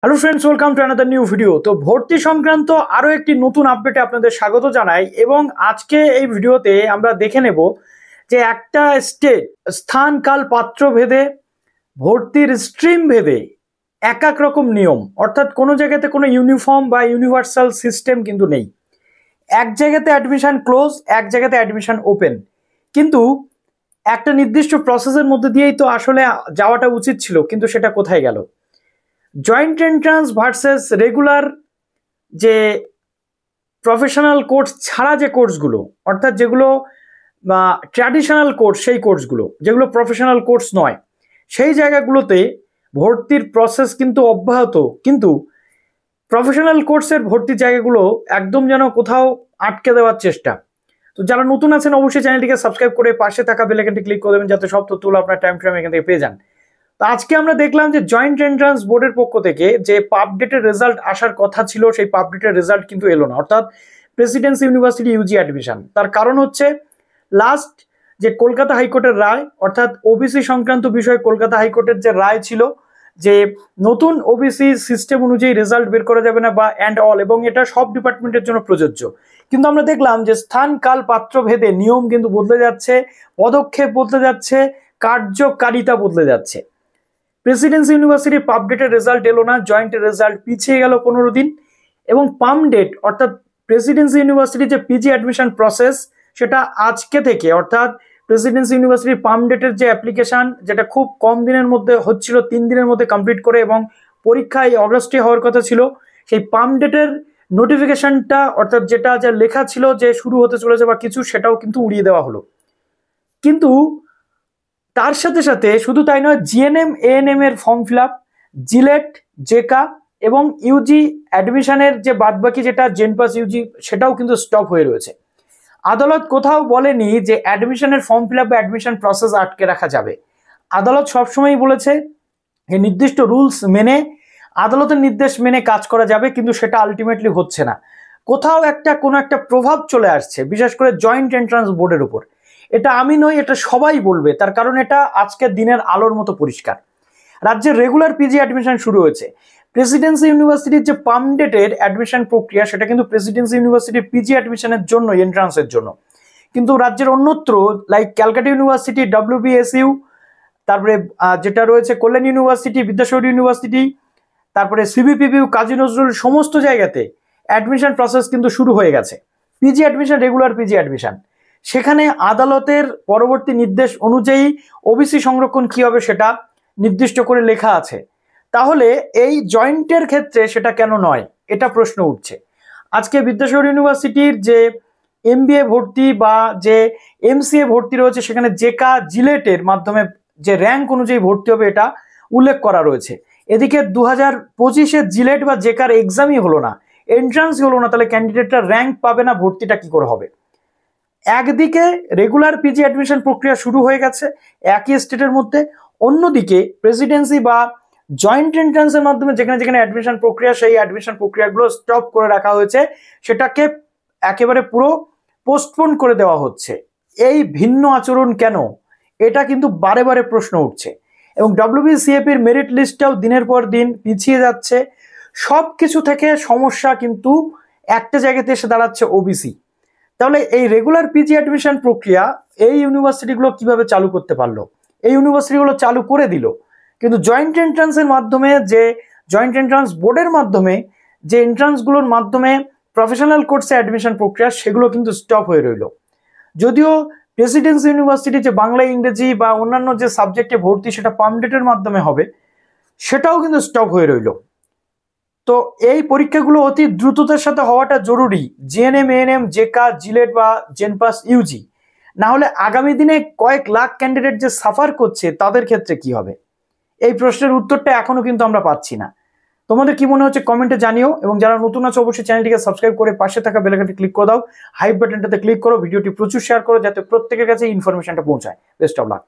Hello friends, welcome to another new video. তো ভর্তি সংক্রান্ত আরো একটি নতুন আপডেটে আপনাদের স্বাগত জানাই এবং আজকে এই ভিডিওতে আমরা দেখে নেব যে একটা স্টেট স্থান কাল পাত্র ভেদে ভর্তির স্ট্রিম ভেদে এক এক রকম নিয়ম, অর্থাৎ কোনো জায়গাতে কোনো ইউনিফর্ম বা ইউনিভার্সাল সিস্টেম কিন্তু নেই। এক জায়গাতে অ্যাডমিশন ক্লোজ, এক জায়গাতে অ্যাডমিশন ওপেন, কিন্তু একটা নির্দিষ্ট প্রসেসের মধ্যে দিয়েই তো আসলে যাওয়াটা উচিত ছিল, কিন্তু সেটা কোথায় গেল? জয়েন্ট এন্ট্রান্স ভার্সেস রেগুলার যে প্রফেশনাল কোর্স ছাড়া যে কোর্সগুলো, অর্থাৎ যেগুলো ট্র্যাডিশনাল কোর্স, সেই কোর্সগুলো যেগুলো প্রফেশনাল কোর্স নয়, সেই জায়গাগুলোতে ভর্তির প্রসেস কিন্তু অব্যাহত, কিন্তু প্রফেশনাল কোর্সের ভর্তির জায়গাগুলো একদম যেন কোথাও আটকে দেওয়ার চেষ্টা। তো যারা নতুন আছেন অবশ্যই চ্যানেলটিকে সাবস্ক্রাইব করে পাশে থাকা বেল আইকনটি ক্লিক করে দেবেন, যাতে সব তথ্যগুলো আপনার টাইম এখান থেকে পেয়ে যান। তো আজকে আমরা দেখলাম যে জয়েন্ট এন্ট্রান্স বোর্ডের পক্ষ থেকে যে পাবডেটের রেজাল্ট আসার কথা ছিল, সেই পাবডেটের রেজাল্ট কিন্তু এলো না, অর্থাৎ প্রেসিডেন্সি ইউনিভার্সিটি ইউজি অ্যাডমিশন। তার কারণ হচ্ছে লাস্ট যে কলকাতা হাইকোর্টের রায়, অর্থাৎ ওবিসি সংক্রান্ত বিষয়ে কলকাতা হাইকোর্টের যে রায় ছিল যে নতুন ওবিসি সিস্টেম অনুযায়ী রেজাল্ট বের করা যাবে না বা অ্যান্ড অল, এবং এটা সব ডিপার্টমেন্টের জন্য প্রযোজ্য। কিন্তু আমরা দেখলাম যে স্থান কাল পাত্র ভেদে নিয়ম কিন্তু বদলে যাচ্ছে, পদক্ষেপ বদলে যাচ্ছে, কার্যকারিতা বদলে যাচ্ছে। প্রেসিডেন্সি ইউনিভার্সিটির পাবডেটের রেজাল্ট এলো না, জয়েন্টের রেজাল্ট পিছিয়ে গেল 15 দিন, এবং পামডেট অর্থাৎ প্রেসিডেন্সি ইউনিভার্সিটির যে পিজি অ্যাডমিশন প্রসেস, সেটা আজকে থেকে, অর্থাৎ প্রেসিডেন্সি ইউনিভার্সিটির পামডেটের যে অ্যাপ্লিকেশন, যেটা খুব কম দিনের মধ্যে হচ্ছিল, 3 দিনের মধ্যে কমপ্লিট করে, এবং পরীক্ষা এই অগস্টে হওয়ার কথা ছিল, সেই পামডেটের নোটিফিকেশনটা, অর্থাৎ যেটা যা লেখা ছিল যে শুরু হতে চলেছে বা কিছু, সেটাও কিন্তু উড়িয়ে দেওয়া হলো। কিন্তু তার সাথে সাথে শুধু তাই নয়, জিএনএম এএনএম এর ফর্ম ফিল আপ, জিলেট, জেকা এবং ইউজি অ্যাডমিশনের যে বাদবাকি যেটা জেনপাস ইউজি, সেটাও কিন্তু স্টপ হয়ে রয়েছে। আদালত কোথাও বলেনি যে অ্যাডমিশনের ফর্ম ফিল আপ বা অ্যাডমিশন প্রসেস আটকে রাখা যাবে। আদালত সবসময়ই বলেছে এই নির্দিষ্ট রুলস মেনে, আদালতের নির্দেশ মেনে কাজ করা যাবে, কিন্তু সেটা আলটিমেটলি হচ্ছে না। কোথাও কোনো একটা প্রভাব চলে আসছে, বিশেষ করে জয়েন্ট এন্ট্রান্স বোর্ডের উপর। এটা আমি নই, এটা সবাই বলবে, তার কারণ এটা আজকের দিনের আলোর মতো পরিষ্কার। রাজ্যের রেগুলার পিজি অ্যাডমিশন শুরু হয়েছে। প্রেসিডেন্সি ইউনিভার্সিটির যে পামডেটের অ্যাডমিশন প্রক্রিয়া, সেটা কিন্তু প্রেসিডেন্সি ইউনিভার্সিটির পিজি অ্যাডমিশনের জন্য, এন্ট্রান্সের জন্য। কিন্তু রাজ্যের অন্যত্র লাইক ক্যালকাটা ইউনিভার্সিটি, WBSU, তারপরে যেটা রয়েছে কল্যাণ ইউনিভার্সিটি, বিদ্যাসাগর ইউনিভার্সিটি, তারপরে CBPPU, কাজী নজরুল, সমস্ত জায়গাতে অ্যাডমিশন প্রসেস কিন্তু শুরু হয়ে গেছে। PG admission, regular PG admission, সেখানে আদালতের পরবর্তী নির্দেশ অনুযায়ী ওবিসি সংরক্ষণ কি হবে সেটা নির্দিষ্ট করে লেখা আছে। তাহলে এই জয়েন্টের ক্ষেত্রে সেটা কেন নয়, এটা প্রশ্ন উঠছে। আজকে বিদ্যাসাগর ইউনিভার্সিটির যে MBA ভর্তি বা যে MCA ভর্তি রয়েছে, সেখানে জেকা জিলেটের মাধ্যমে যে র্যাঙ্ক অনুযায়ী ভর্তি হবে, এটা উল্লেখ করা রয়েছে। এদিকে 2025-এ জিলেট বা জেকার এক্সামই হলো না, এন্ট্রান্সই হলো না, তাহলে ক্যান্ডিডেটরা র্যাঙ্ক পাবে না, ভর্তিটা কি করে হবে? একদিকে রেগুলার পিজি অ্যাডমিশন প্রক্রিয়া শুরু হয়ে গেছে একই স্টেটের মধ্যে, অন্যদিকে প্রেসিডেন্সি বা জয়েন্ট এন্ট্রান্সের মাধ্যমে যেখানে যেখানে অ্যাডমিশন প্রক্রিয়া, সেই অ্যাডমিশন প্রক্রিয়াগুলো স্টপ করে রাখা হয়েছে, সেটাকে একেবারে পুরো পোস্টপোন করে দেওয়া হচ্ছে। এই ভিন্ন আচরণ কেন, এটা কিন্তু বারে বারে প্রশ্ন উঠছে। এবং WBCAP-র মেরিট লিস্টটাও দিনের পর দিন পিছিয়ে যাচ্ছে। সব কিছু থেকে সমস্যা কিন্তু একটা জায়গাতে এসে দাঁড়াচ্ছে, ওবিসি। তাহলে এই রেগুলার পিজি অ্যাডমিশন প্রক্রিয়া এই ইউনিভার্সিটিগুলো কিভাবে চালু করতে পারলো? এই ইউনিভার্সিটিগুলো চালু করে দিল, কিন্তু জয়েন্ট এন্ট্রান্সের মাধ্যমে, যে জয়েন্ট এন্ট্রান্স বোর্ডের মাধ্যমে যে এন্ট্রান্সগুলোর মাধ্যমে প্রফেশনাল কোর্সে অ্যাডমিশন প্রক্রিয়া, সেগুলো কিন্তু স্টপ হয়ে রইল। যদিও প্রেসিডেন্সি ইউনিভার্সিটি যে বাংলা, ইংরেজি বা অন্যান্য যে সাবজেক্টে ভর্তি, সেটা পামডেটের মাধ্যমে হবে, সেটাও কিন্তু স্টপ হয়ে রইল। তো এই পরীক্ষাগুলো অতি দ্রুততার সাথে হওয়াটা জরুরি, জিএনএম এএনএম, জেকা, জিলেট বা জেনপাস ইউজি। না হলে আগামী দিনে কয়েক লাখ ক্যান্ডিডেট যে সাফার করছে, তাদের ক্ষেত্রে কি হবে? এই প্রশ্নের উত্তরটা এখনো কিন্তু আমরা পাচ্ছি না। তোমাদের কি মনে হচ্ছে কমেন্টে জানিও, এবং যারা নতুন আছে অবশ্যই চ্যানেলটিকে সাবস্ক্রাইব করে পাশে থাকা বেল আইকনটি ক্লিক করে দাও, হাইপ বাটনটাতে ক্লিক করো, ভিডিওটি প্রচুর শেয়ার করো, যাতে প্রত্যেকের কাছে ইনফরমেশনটা পৌঁছায়। Best of luck.